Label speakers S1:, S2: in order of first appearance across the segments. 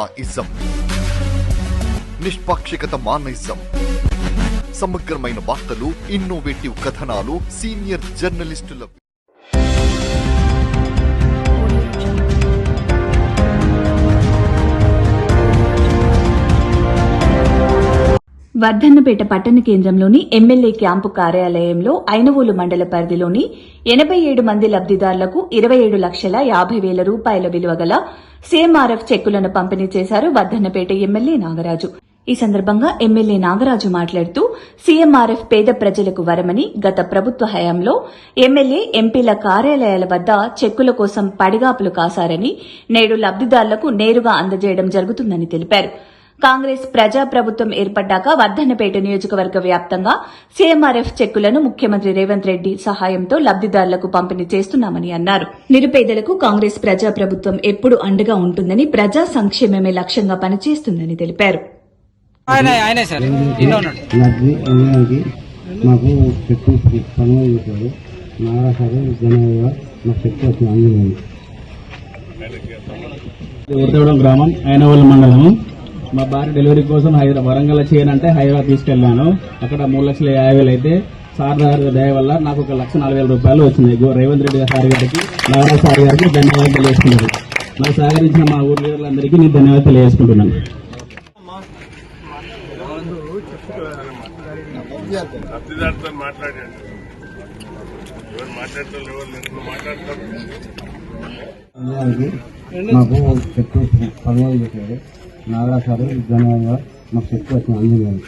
S1: Ism నిష్పాక్షికత మానయిజం సమగ్రమైన వార్తలు, innovative కథనాలు, సీనియర్ జర్నలిస్టుల
S2: వర్ధన్నపేట పట్టణ కేంద్రంలోని ఎమ్మెల్యే క్యాంపు కార్యాలయంలో ఐనవోలు మండల పరిధిలోని 87 మంది లబ్దిదారులకు 27,50,000 రూపాయల విలువ గల సీఎంఆర్ఎఫ్ చెక్కులను పంపిణీ చేశారు వర్ధన్నపేట ఎమ్మెల్యే నాగరాజు. ఈ సందర్భంగా ఎమ్మెల్యే నాగరాజు మాట్లాడుతూ సీఎంఆర్ఎఫ్ పేద ప్రజలకు వరమని, గత ప్రభుత్వ హయాంలో ఎమ్మెల్యే, ఎంపీల కార్యాలయాల వద్ద చెక్కుల కోసం పడిగాపులు కాశారని, నేడు లబ్దిదారులకు నేరుగా అందజేయడం జరుగుతుందని తెలిపారు. కాంగ్రెస్ ప్రజాప్రభుత్వం ఏర్పడ్డాక వర్ధన్నపేట నియోజకవర్గ వ్యాప్తంగా సీఎంఆర్ఎఫ్ చెక్కులను ముఖ్యమంత్రి రేవంత్ రెడ్డి సహాయంతో లబ్దిదారులకు పంపిణీ చేస్తున్నామని అన్నారు. నిరుపేదలకు కాంగ్రెస్ ప్రజాప్రభుత్వం ఎప్పుడు అండగా ఉంటుందని, ప్రజా సంక్షేమమే లక్ష్యంగా పనిచేస్తుందని తెలిపారు.
S3: గ్రామం ఐనవోలు మండలము. మా భార్య డెలివరీ కోసం వరంగల్ చేయనంటే హైదరాబాద్ తీసుకెళ్లాను. అక్కడ 3,50,000 అయితే సార్ గారి దయ వల్ల నాకు 1,40,000 రూపాయలు వచ్చినాయి. రేవంత్ రెడ్డి సార్ గారికి, నాగరాజ్ సార్ గారికి ధన్యవాదాలు తెలియజేసుకుంటున్నాను. నాకు సహకరించిన మా ఊరు లీడర్లందరికీ నేను ధన్యవాదాలు తెలియజేసుకుంటున్నాను.
S4: మాకు చెట్టు 10,000 చెప్పారు. నాగరాజ్ సార్ ధన్యవాదాలు. మాకు చెట్టు వచ్చిన అందజేయాలి.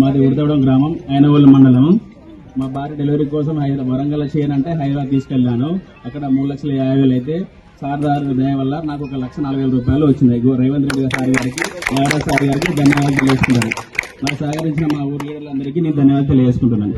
S3: మాది ఉడతవడం గ్రామం, ఐనవోలు మండలం. మా భార్య డెలివరీ కోసం వరంగల్ చేయనంటే హైదరాబాద్ తీసుకెళ్లాను. అక్కడ 3,50,000 అయితే సార్ గారి దయ వల్ల నాకు 1,40,000 రూపాయలు వచ్చినాయి. రేవంత్ రెడ్డి సార్ గారికి, నాగరాజ్ సార్ గారికి ధన్యవాదాలు తెలియజేసుకుంటాను. నాకు సహకరించిన మా ఊరు లీడర్లందరికీ నేను ధన్యవాదాలు తెలియజేసుకుంటున్నాను.